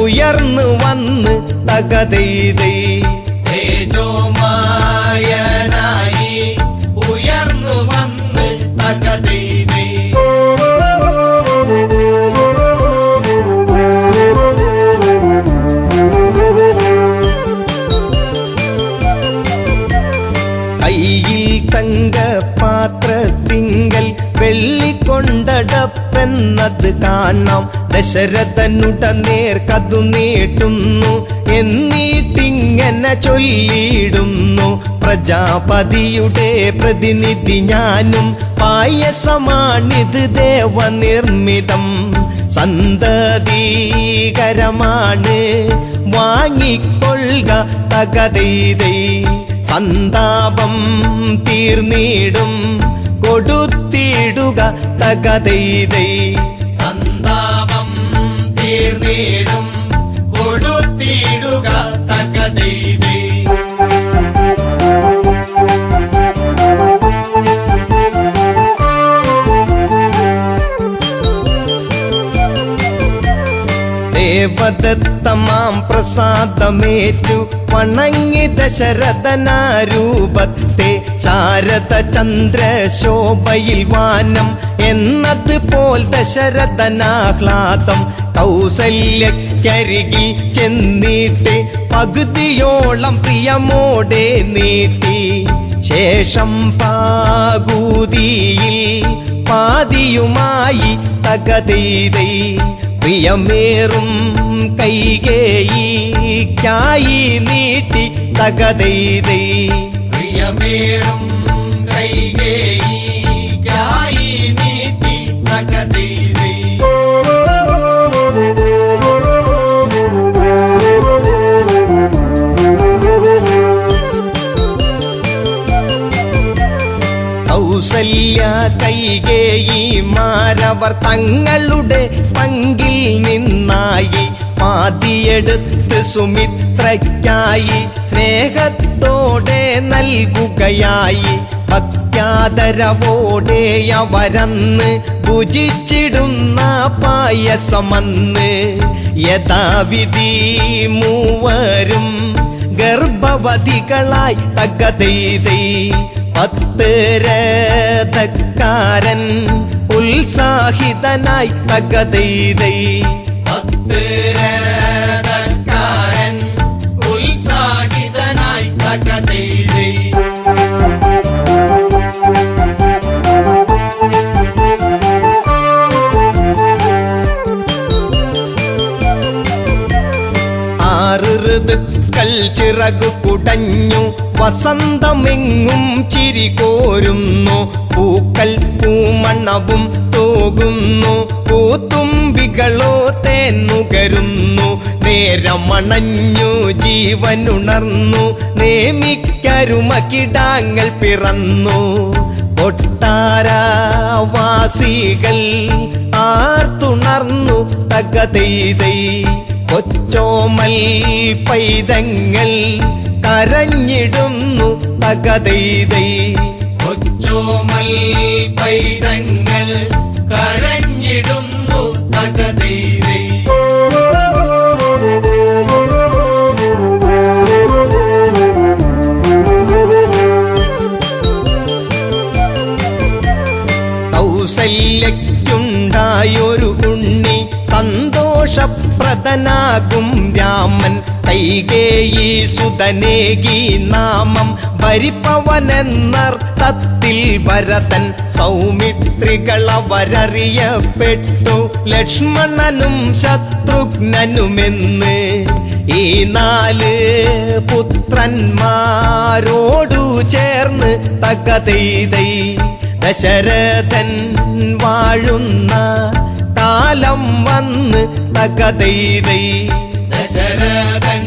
ഉയർന്നു വന്ന്. തകതൈതൈ തേജോമായനായി ഉയർന്നു വന്ന്. തകതൈതൈ കയ്യിൽ തങ്കപാത്രത്തിങ്കൽ വെള്ളിക്കൊണ്ടടപ്പെന്നത് കാണാം. ദശരഥനുട നേർക്കതു നീട്ടുന്നു. എന്നിട്ടിങ്ങനെ ചൊല്ലിയിടുന്നു. പ്രജാപതിയുടെ പ്രതിനിധി ഞാനും പായസമാണിത് ദേവനിർമ്മിതം. സന്തതീകരമാണ് വാങ്ങിക്കൊള്ളുക. തകതൈതൈ സന്താപം തീർന്നിടും കൊടുത്തിടുക തകതൈതൈ. സന്താപം തീർന്നിടും കൊടുത്തിടുക തകതൈതൈ. ദേവദത്തമാം പ്രസാദമേറ്റു വണങ്ങി ദശരഥനാരൂപത്തെ ശാരദ ചന്ദ്രശോഭയിൽ വാനം എന്നതുപോൽ ദശരഥനാഹ്ലാദം കൗസല്യക്കരികിൽ ചെന്നിട്ട് പകുതിയോളം പ്രിയമോടെ നീട്ടി. ശേഷം പാകൂതിയിൽ പാതിയുമായി തകതൈതൈ. പ്രിയമേറും കൈകേയിക്കായി നീട്ടി തകതൈതൈ. പ്രിയമേറും കൈകേയിക്കായി നീട്ടി തകതൈതൈ. കൗസല്യ കൈകേയിമാരവർ തങ്ങളുടെ പങ്കിൽ നിന്നായി പാതിയെടുത്ത് സുമിത്രയ്ക്കായി സ്നേഹത്തോടെ നൽകുകയായി. ഭക്യാദരവോടെ അവരന്ന് ഭുജിച്ചിടുന്ന പായസമന്ന് യഥാവിധി മൂവരും ഗർഭവതികളായി തകതൈതൈ. 10 രഥക്കാരൻ ഉത്സാഹിതനായി തകതൈതൈ. 10 രഥക്കാരൻ ഉത്സാഹിതനായി തകതൈതൈ. ഋതുക്കൾ ചിറകു കുടഞ്ഞു വസന്തമെങ്ങും ചിരികോരുന്നു. പൂക്കൾ പൂമണവും തൂകുന്നു. പൂത്തുമ്പികളോ തേന്നുകരുന്നു. നേരമണഞ്ഞു ജീവനുണർന്നു. നേമിക്കരുമകിടാങ്ങൾ പിറന്നു. കൊട്ടാരവാസികൾ ആർത്തുണർന്നു തകതൈതൈ. കൊച്ചോമൽ പൈതങ്ങൾ കരഞ്ഞിടുന്നു തകതൈതൈ. കൊച്ചോമൽ പൈതങ്ങൾ കരഞ്ഞിടുന്നു തകതൈതൈ. കൗസല്യയ്ക്കുണ്ടായൊരു ഉണ്ണി സന്തോഷപ്രദനാകും രാമൻ. കൈകേയി സുതനേകി നാമം ഭരിപ്പവനെന്നർത്ഥത്തിൽ ഭരതൻ. സൗമിത്രികളവരറിയപ്പെട്ടു ലക്ഷ്മണനും ശത്രുഘ്നനുമെന്ന്. ഈ 4 പുത്രന്മാരോടു ചേർന്ന് തകതൈതൈ. ദശരഥൻ വാഴുന്ന കാലം വന്ന് തകതൈതൈ. ദശരഥൻ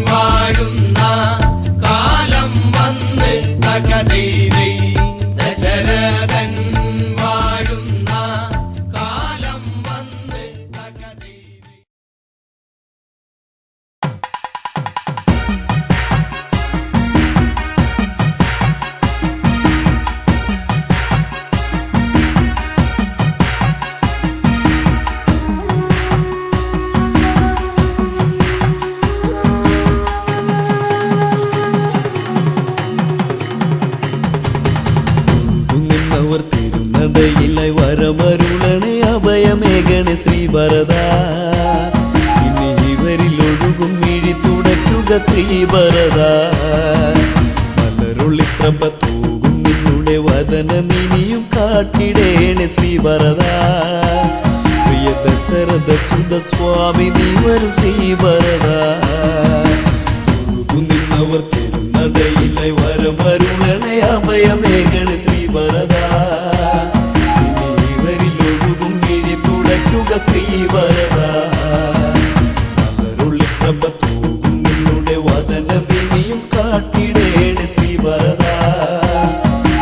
വാഴുന്ന കാലം വന്ന് തകതൈതൈ. ദശരഥൻ വാഴുന്ന കാലം വന്ന് തകതൈതൈ. വരമരുളണേ അഭയമേകണേ ശ്രീഭരത. ഇനി ഇവരിൽ ഒഴുകും മിഴി തുടയ്ക്കുക ശ്രീഭരത. മലരുള്ളി പ്രഭ തൂകും നിന്നുടെ വദനമിനിയും കാട്ടിടേണേ ശ്രീഭരത. പ്രിയ ദശരഥ സുത സ്വാമി നീ വരും ശ്രീഭരത. നിന്നവർ തിരുനടയിലെ വരമരുളണേ അഭയമേകണേ ശ്രീഭരത. ശ്രീഭരത മലരുള്ളി പ്രഭ തൂകും നിന്നുടെ വദനമിനിയും കാട്ടിടേണേ ശ്രീഭരത.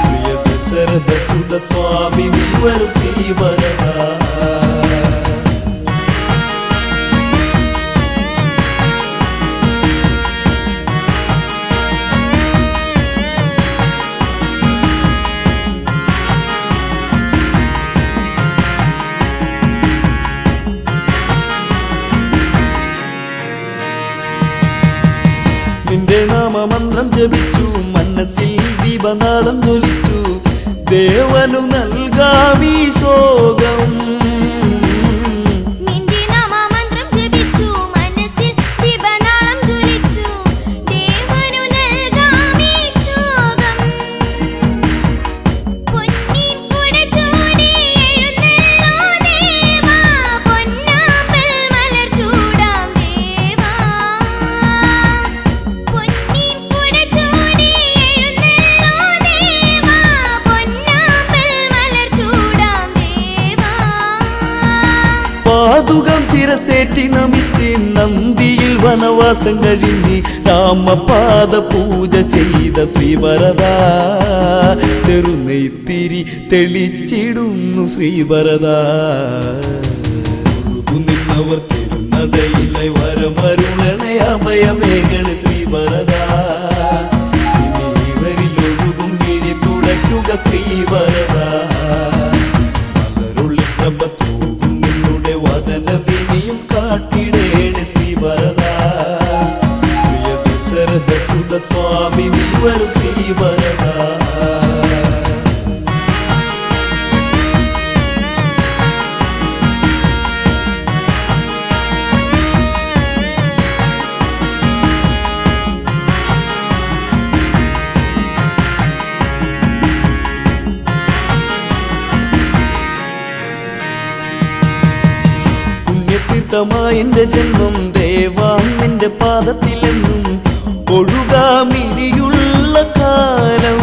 പ്രിയ ദശരഥ സുത നിന്റെ നാമമന്ത്രം ജപിച്ചു മനസ്സിൽ ദീപനാളം ജ്വലിച്ചു ദേവനു നൽകാമീ ശോകം നിന്റെ നാമമന്ത്രം ജപിച്ചു മനസ്സിൽ ദീപനാളം ജ്വലിച്ചു ദേവനു നൽകാമീ ശോകം പൊന്നിൻ കുട ചൂടി എഴുന്നള്ളൂ ദേവാ പൊന്നാമ്പൽ മലർ ചൂടാം ദേവാ പൊന്നിൻ കുട ചൂടി എഴുന്നള്ളൂ ദേവാ പൊന്നാമ്പൽ മലർ ചൂടാം ദേവാ പാതുകം ചിരസേറ്റി നമിച്ച് നന്ദിയിൽ വനവാസം കഴിഞ്ഞ് രാമപാദ പൂജ ചെയ്ത ശ്രീവരദ ചെറുനെയ്ത്തിരി തെളിച്ചിടുന്നു ശ്രീവരദ നിന്നവർ തിരുനടയിലെ വരമരുണനെ അഭയമേകണ ശ്രീവരദ ഇവരിൽ ഒഴുകും മിഴി തുടയ്ക്കുക ശ്രീവരദ മലരുള്ളി പ്രഭ തൂകും നിന്നുടെ വദനവിനിയും കാട്ടിടേണ ശ്രീവരദ പ്രിയ ദശരഥ സുത സ്വാമി നീ വരും ശ്രീവരദ പുണ്യതീർത്ഥമായെന്റെ ജന്മം ദേവാ നിന്റെ പാദത്തിലെന്നും ഒഴുകാമിനിയുള്ള കാലം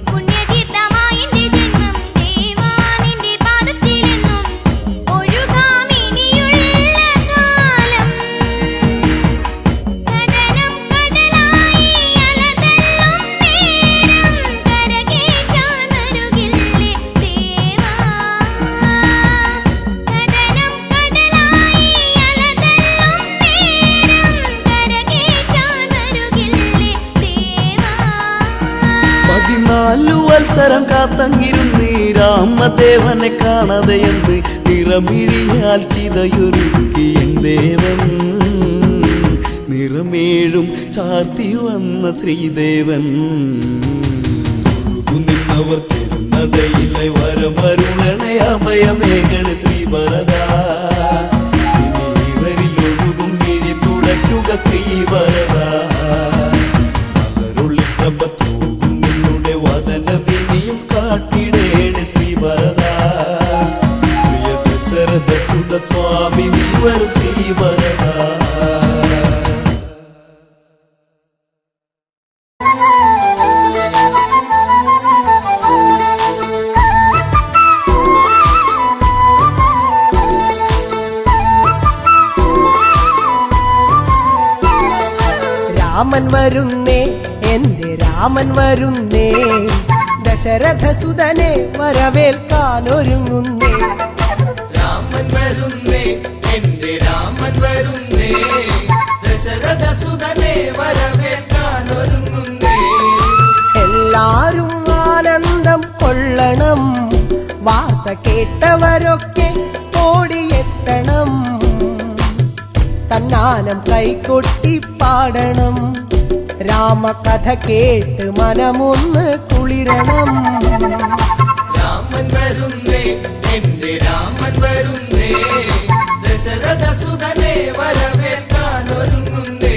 പുണ്യതീർത്ഥമായെന്റെ ജന്മം ദേവാ നിന്റെ പാദത്തിലെന്നും ഒഴുകാമിനിയുള്ള കാലം കടനം കടലായി അലതള്ളും നേരം കരകേറ്റാൻ വരുകില്ലേ ദേവാ കടനം കടലായി അലതള്ളും നേരം കരകേറ്റാൻ വരുകില്ലേ ദേവാ 14 വത്സരം കാത്തങ്ങിരുന്ന് രാമദേവനെ കാണാതെ എന്ന് നിറമിഴിയാൽ ചിതയൊരുക്കി എൻ ദേവൻ നിറമേഴും ചാർത്തി വന്ന ശ്രീദേവൻ നിന്നവർ തിരുനടയിലെ വരമരുണനെ അഭയമേകണ ശ്രീവരദ ഇവരിൽ ഒഴുകും മിഴി തുടയ്ക്കുക ശ്രീവരദ മലരുള്ളി പ്രഭ തൂകും നിന്നുടെ വദനവിനിയും കാട്ടിടേണ ശ്രീവരദ പ്രിയ ദശരഥ സുത സ്വാമി നീ വരും ശ്രീവരദ രാമൻ വരുന്നേ എന്റെ രാമൻ വരുന്നേ ദശരഥസുതനെ വരവേൽക്കാനൊരുങ്ങുന്നേ രാമൻ വരുന്നേ എന്റെ രാമൻ വരുന്നേ ദശരഥ സുതനെ വരവേൽക്കാൻ ഒരുങ്ങുന്നേ എല്ലാരും ആനന്ദം കൊള്ളണം വാർത്ത കേട്ടവരൊക്കെ ഓടിയെത്തണം തന്നാനം കൈകൊട്ടി പാടണം രാമകഥ കേട്ട് മനമൊന്ന് കുളിരണം രാമൻ വരുന്നേ എന്റെ രാമൻ വരുന്നേ ദശരഥ സുതനെ വരവേൽക്കാൻ ഒരുങ്ങുന്നേ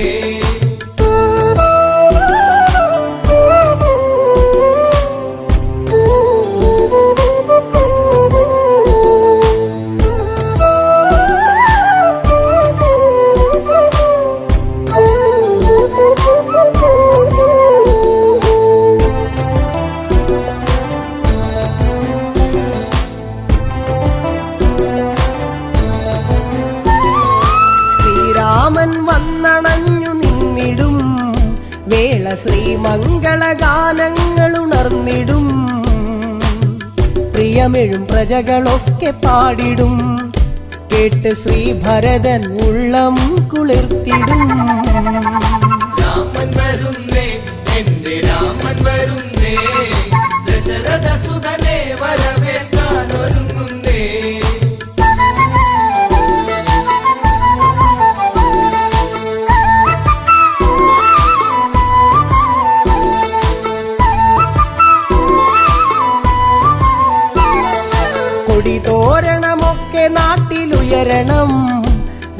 ശ്രീരാമൻ വന്നണഞ്ഞു നിന്നിടും വേള ശ്രീമംഗളഗാനങ്ങൾ ഉണർന്നിടും പ്രിയമെഴും പ്രജകളൊക്കെ പാടിടും കേട്ട് ശ്രീഭരതൻ ഉള്ളം കുളിർത്തിടും രാമൻ വരുന്നേ എന്റെ രാമൻ വരുന്നേ ദശരഥ സുതനെ വരവേൽക്കാൻ ഒരുങ്ങുന്നേ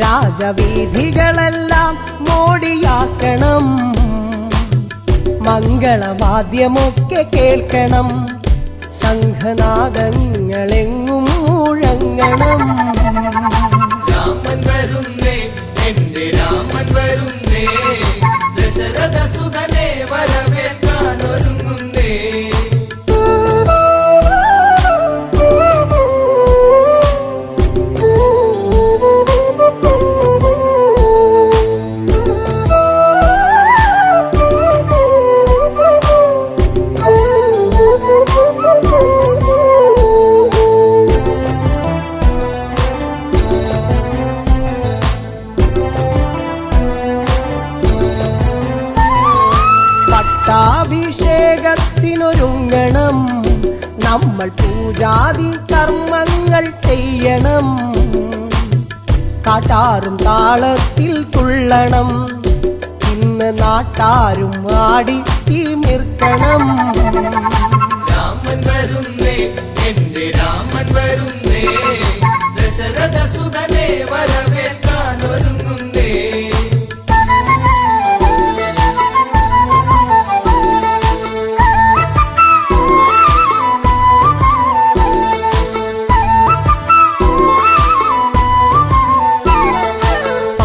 രാജവീഥികളെല്ലാം മോടിയാക്കണം, മംഗളവാദ്യമൊക്കെ കേൾക്കണം, ശംഖനാദങ്ങളെങ്ങും മുഴങ്ങണം. രാമൻ വരുന്നേ, എന്റെ രാമൻ വരുന്നേ, ദശരഥ സുതനെ വരവേൽക്കാൻ ഒരുങ്ങുന്നേ. പട്ടാഭിഷേകത്തിനൊരുങ്ങണം, നമ്മൾ പൂജാതി കർമ്മങ്ങൾ ചെയ്യണം, കാട്ടാറും താളത്തിൽ തുള്ളണം, ഇന്ന് നാട്ടാരും ആടി തിമിർക്കണം. രാമൻ വരുന്നേ, എന്റെ രാമൻ വരുന്നേ, ദശരഥ സുതനെ വരവേൽക്കാൻ ഒരുങ്ങുന്നേ.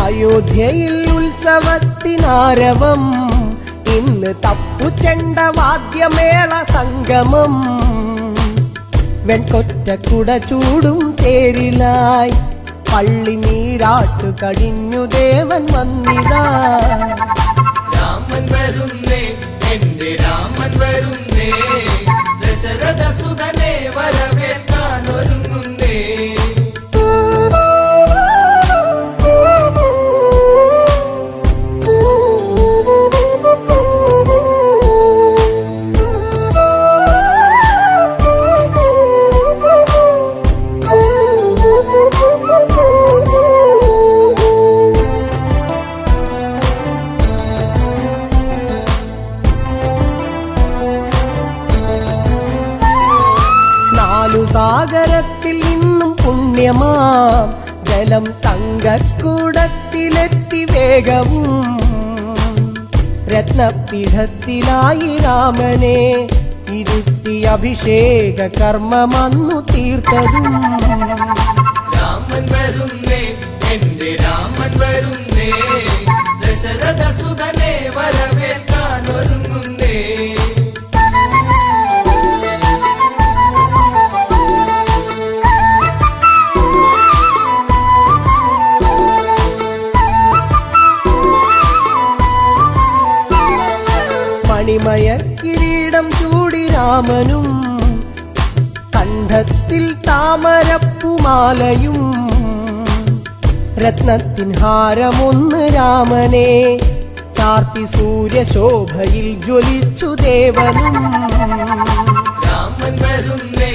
അയോധ്യയിൽ ഉത്സവത്തിനാരവം, ഇന്ന് തപ്പുചെണ്ട വാദ്യമേള സംഗമം, വെൺകൊറ്റക്കുട ചൂടും തേരിലായി പള്ളി നീരാട്ടു കഴിഞ്ഞു ദേവൻ വന്നിതാ. രാമൻ വരുന്നേ, എന്റെ രാമൻ വരുന്നേ, ദശരഥ സുതനെ വരവേൽക്കാൻ ഒരുങ്ങുന്നേ. സാഗരത്തിൽ നിന്നും പുണ്യമാം ജലം തങ്കക്കുടത്തിലെത്തി വേഗവും, രത്നപീഠത്തിലായി രാമനെ ഇരുത്തി അഭിഷേക കർമ്മമന്നു തീർത്തതും. രാമൻ വരുന്നേ, എന്റെ രാമൻ വരുന്നേ, ദശരഥ സുതനെ വരവേൽക്കാൻ ഒരുങ്ങുന്നേ. മണിമയ കിരീടം ചൂടി രാമനും, കണ്ഠത്തിൽ താമരപ്പുമാലയും, രത്നത്തിൻ ഹാരമൊന്ന് രാമനെ ചാർത്തി സൂര്യശോഭയിൽ ജ്വലിച്ചു ദേവനും. രാമൻ വരുന്നേ,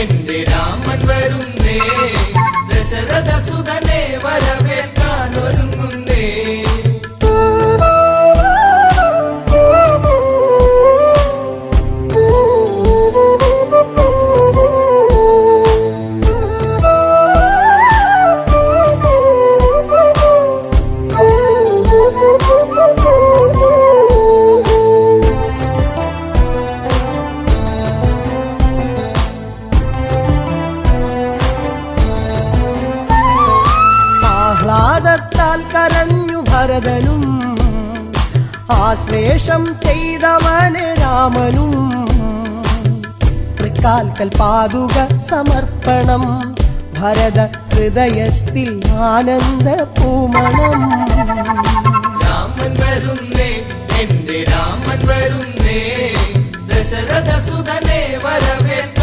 എന്റെ രാമൻ വരുന്നേ, ദശരഥ സുതനെ വരവേൽക്കാൻ ഒരുങ്ങുന്നേ. ആഹ്ലാദത്താൽ കരഞ്ഞു ഭരതനും, ആശ്ലേഷം ചെയ്തവന് രാമനും, തൃക്കാൽക്കൽ പാതുക സമർപ്പണം, ഭരത ഹൃദയത്തിൽ ആനന്ദ പൂമണം. രാമൻ വരുന്നേ, എന്റെ രാമൻ വരുന്നേ, ദശരഥ സുതനെ വരവേൽക്കാൻ